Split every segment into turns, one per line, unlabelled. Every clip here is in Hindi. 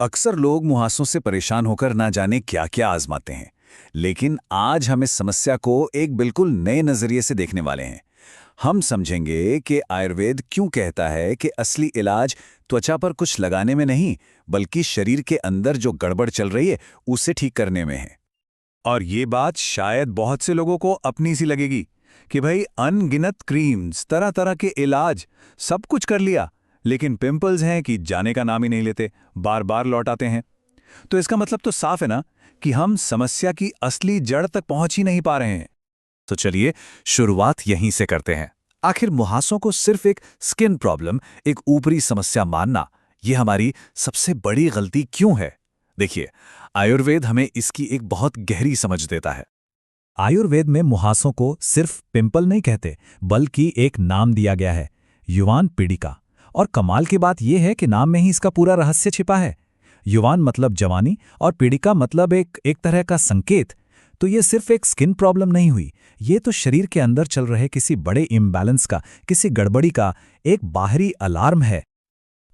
अक्सर लोग मुहासों से परेशान होकर ना जाने क्या क्या आजमाते हैं। लेकिन आज हम इस समस्या को एक बिल्कुल नए नजरिए से देखने वाले हैं। हम समझेंगे कि आयुर्वेद क्यों कहता है कि असली इलाज त्वचा पर कुछ लगाने में नहीं, बल्कि शरीर के अंदर जो गड़बड़ चल रही है उसे ठीक करने में है। और ये बात शायद बहुत से लोगों को अपनी सी लगेगी कि भाई अनगिनत क्रीम्स, तरह तरह के इलाज, सब कुछ कर लिया, लेकिन पिंपल्स हैं कि जाने का नाम ही नहीं लेते, बार बार लौट आते हैं। तो इसका मतलब तो साफ है ना कि हम समस्या की असली जड़ तक पहुंच ही नहीं पा रहे हैं। तो चलिए शुरुआत यहीं से करते हैं। आखिर मुहासों को सिर्फ एक स्किन प्रॉब्लम, एक ऊपरी समस्या मानना, यह हमारी सबसे बड़ी गलती क्यों है? देखिए, आयुर्वेद हमें इसकी एक बहुत गहरी समझ देता है।
आयुर्वेद में मुहासों को सिर्फ पिंपल नहीं कहते, बल्कि एक नाम दिया गया है, युवान पीड़िका। और कमाल की बात यह है कि नाम में ही इसका पूरा रहस्य छिपा है। युवान मतलब जवानी और पीड़िका मतलब एक तरह का संकेत। तो ये सिर्फ एक स्किन प्रॉब्लम नहीं हुई, ये तो शरीर के अंदर चल रहे किसी बड़े इम्बैलेंस का, किसी गड़बड़ी का एक बाहरी अलार्म है।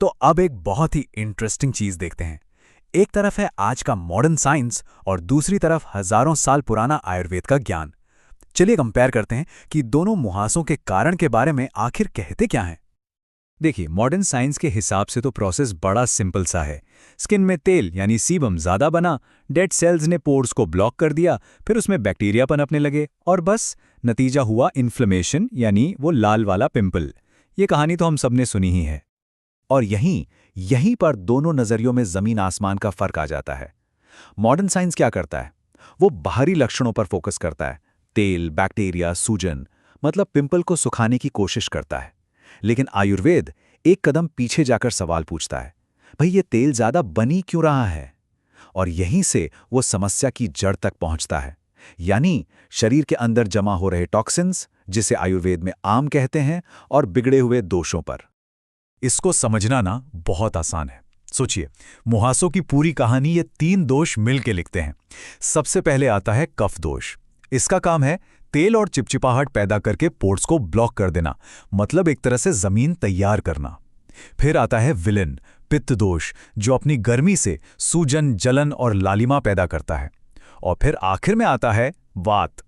तो अब एक बहुत ही इंटरेस्टिंग चीज देखते हैं। एक तरफ है आज का मॉडर्न साइंस और दूसरी तरफ हजारों साल पुराना आयुर्वेद का ज्ञान। चलिए कंपेयर करते हैं कि दोनों मुहासों के कारण के बारे में आखिर कहते क्या हैं। देखिए, मॉडर्न साइंस के हिसाब से तो प्रोसेस बड़ा सिंपल सा है। स्किन में तेल यानी सीबम ज्यादा बना, डेड सेल्स ने पोर्स को ब्लॉक कर दिया, फिर उसमें बैक्टीरिया पनपने लगे और बस नतीजा हुआ इन्फ्लेमेशन, यानी वो लाल वाला पिंपल। ये कहानी तो हम सबने सुनी ही है। और यहीं पर दोनों नजरियों में जमीन आसमान का फर्क आ जाता है। मॉडर्न साइंस क्या करता है? वो बाहरी लक्षणों पर फोकस करता है, तेल, बैक्टीरिया, सूजन, मतलब पिंपल को सुखाने की कोशिश करता है। लेकिन आयुर्वेद एक कदम पीछे जाकर सवाल पूछता है, भाई ये तेल ज्यादा बनी क्यों रहा है? और यहीं से वो समस्या की जड़ तक पहुंचता है, यानी शरीर के अंदर जमा हो रहे टॉक्सिन्स, जिसे आयुर्वेद में आम कहते हैं, और बिगड़े हुए दोषों पर।
इसको समझना ना बहुत आसान है। सोचिए, मुहासों की पूरी कहानी ये 3 दोष मिल के लिखते हैं। सबसे पहले आता है कफ दोष। इसका काम है तेल और चिपचिपाहट पैदा करके पोर्स को ब्लॉक कर देना, मतलब एक तरह से जमीन तैयार करना। फिर आता है विलेन, पित्त दोष, जो अपनी गर्मी से सूजन, जलन और लालिमा पैदा करता है। और फिर आखिर में आता है वात,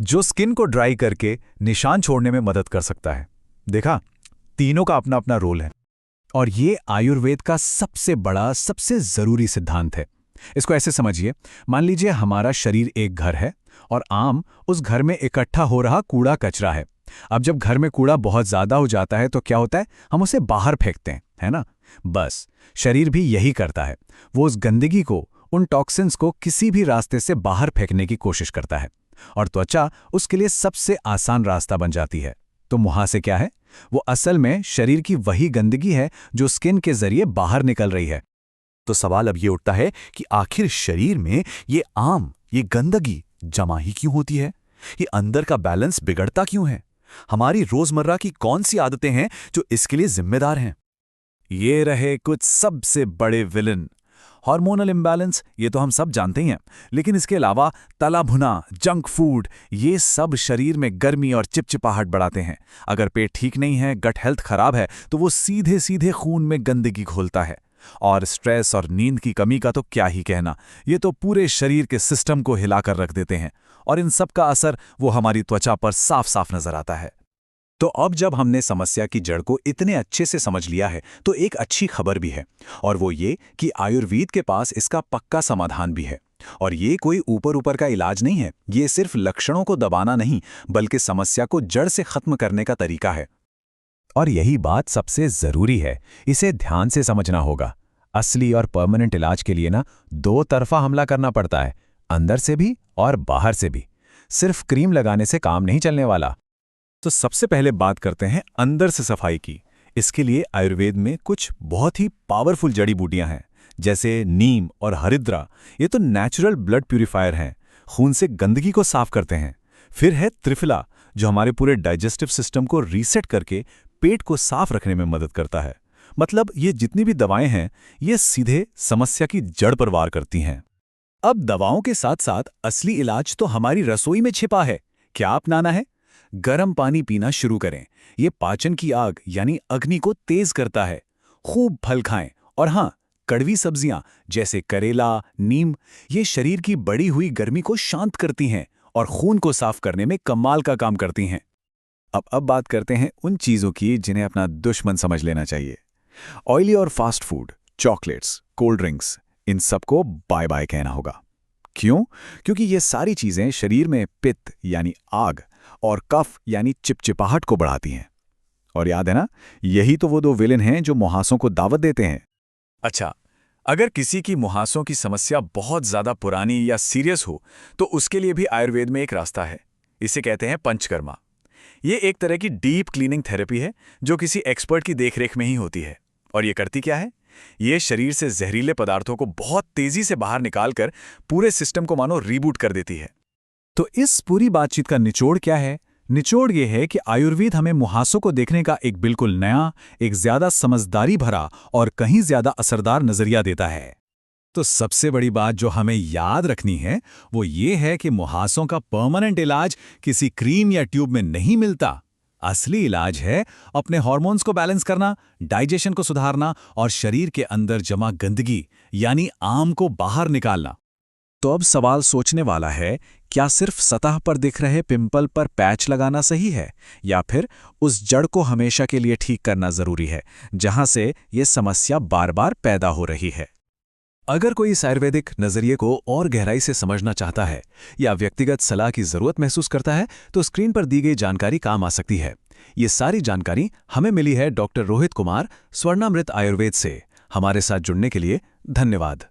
जो स्किन को ड्राई करके निशान छोड़ने में मदद कर सकता है। देखा, तीनों का अपना अपना रोल है। और ये आयुर्वेद का सबसे बड़ा, सबसे जरूरी सिद्धांत है। इसको ऐसे समझिए, मान लीजिए हमारा शरीर एक घर है और आम उस घर में इकट्ठा हो रहा कूड़ा कचरा है। अब जब घर में कूड़ा बहुत ज्यादा हो जाता है तो क्या होता है? हम उसे बाहर फेंकते हैं, है ना? बस शरीर भी यही करता है। वो उस गंदगी को, उन टॉक्सिन्स को किसी भी रास्ते से बाहर फेंकने की कोशिश करता है, और त्वचा उसके लिए सबसे आसान रास्ता बन जाती है। तो मुहासे क्या है? वो असल में शरीर की वही गंदगी है जो स्किन के जरिए बाहर निकल रही है।
तो सवाल अब ये उठता है कि आखिर शरीर में ये गंदगी जमा ही क्यों होती है? ये अंदर का बैलेंस बिगड़ता क्यों है? हमारी रोजमर्रा की कौन सी आदतें हैं जो इसके लिए जिम्मेदार हैं? ये रहे कुछ सबसे बड़े विलन। हार्मोनल इम्बैलेंस, ये तो हम सब जानते ही हैं, लेकिन इसके अलावा तला भुना, जंक फूड, ये सब शरीर में गर्मी और चिपचिपाहट बढ़ाते हैं। अगर पेट ठीक नहीं है, गट हेल्थ खराब है, तो वो सीधे सीधे खून में गंदगी घोलता है। और स्ट्रेस और नींद की कमी का तो क्या ही कहना, ये तो पूरे शरीर के सिस्टम को हिलाकर रख देते हैं। और इन सब का असर वो हमारी त्वचा पर साफ साफ नजर आता है। तो अब जब हमने समस्या की जड़ को इतने अच्छे से समझ लिया है, तो एक अच्छी खबर भी है, और वो ये कि आयुर्वेद के पास इसका पक्का समाधान भी है। और ये कोई ऊपर ऊपर का इलाज नहीं है, ये सिर्फ लक्षणों को दबाना नहीं, बल्कि समस्या को जड़ से खत्म करने का तरीका है।
और यही बात सबसे जरूरी है, इसे ध्यान से समझना होगा। असली और परमानेंट इलाज के लिए ना 2 तरफा हमला करना पड़ता है, अंदर से भी और बाहर से भी। सिर्फ क्रीम लगाने से काम नहीं चलने वाला।
तो सबसे पहले बात करते हैं अंदर से सफाई की। इसके लिए आयुर्वेद में कुछ बहुत ही पावरफुल जड़ी बूटियां हैं, जैसे नीम और हरिद्रा। ये तो नेचुरल ब्लड प्यूरिफायर हैं, खून से गंदगी को साफ करते हैं। फिर है त्रिफला, जो हमारे पूरे डाइजेस्टिव सिस्टम को रीसेट करके पेट को साफ रखने में मदद करता है। मतलब ये जितनी भी दवाएं हैं, ये सीधे समस्या की जड़ पर वार करती हैं। अब दवाओं के साथ साथ असली इलाज तो हमारी रसोई में छिपा है। क्या अपनाना है? गर्म पानी पीना शुरू करें। ये पाचन की आग यानी अग्नि को तेज करता है। खूब फल खाएं, और हाँ, कड़वी सब्जियां जैसे करेला, नीम, ये शरीर की बढ़ी हुई गर्मी को शांत करती हैं और खून को साफ करने में कमाल का काम करती हैं। अब बात करते हैं उन चीज़ों की जिन्हें अपना दुश्मन समझ लेना चाहिए। ऑयली और fast food, chocolates, cold drinks, इन सबको बाय बाय कहना होगा। क्यों? क्योंकि ये सारी चीज़ें शरीर में पित्त यानी आग और कफ यानी चिपचिपाहट को बढ़ाती हैं। और याद है ना, यही तो वो दो विलेन हैं जो मुहासों को दावत देते हैं।
अच्छा, अगर किसी की मुहासों की समस्या बहुत ज़्यादा पुरानी या सीरियस हो तो उसके लिए भी आयुर्वेद में एक रास्ता है। इसे कहते हैं पंचकर्मा। ये एक तरह की डीप क्लीनिंग थेरेपी है जो किसी एक्सपर्ट की देखरेख में ही होती है। और ये करती क्या है? ये शरीर से जहरीले पदार्थों को बहुत तेजी से बाहर निकालकर पूरे सिस्टम को मानो रीबूट कर देती है।
तो इस पूरी बातचीत का निचोड़ क्या है? निचोड़ ये है कि आयुर्वेद हमें मुहासों को देखने का एक बिल्कुल नया, एक ज्यादा समझदारी भरा और कहीं ज्यादा असरदार नजरिया देता है। तो सबसे बड़ी बात जो हमें याद रखनी है वो ये है कि मुहासों का परमानेंट इलाज किसी क्रीम या ट्यूब में नहीं मिलता। असली इलाज है अपने हार्मोन्स को बैलेंस करना, डाइजेशन को सुधारना और शरीर के अंदर जमा गंदगी यानी आम को बाहर निकालना। तो अब सवाल सोचने वाला है, क्या सिर्फ सतह पर दिख रहे पिंपल पर पैच लगाना सही है या फिर उस जड़ को हमेशा के लिए ठीक करना जरूरी है जहां से ये समस्या बार बार पैदा हो रही है? अगर कोई इस आयुर्वेदिक नजरिए को और गहराई से समझना चाहता है या व्यक्तिगत सलाह की जरूरत महसूस करता है तो स्क्रीन पर दी गई जानकारी काम आ सकती है। ये सारी जानकारी हमें मिली है डॉक्टर रोहित कुमार, स्वर्णामृत आयुर्वेद से। हमारे साथ जुड़ने के लिए धन्यवाद।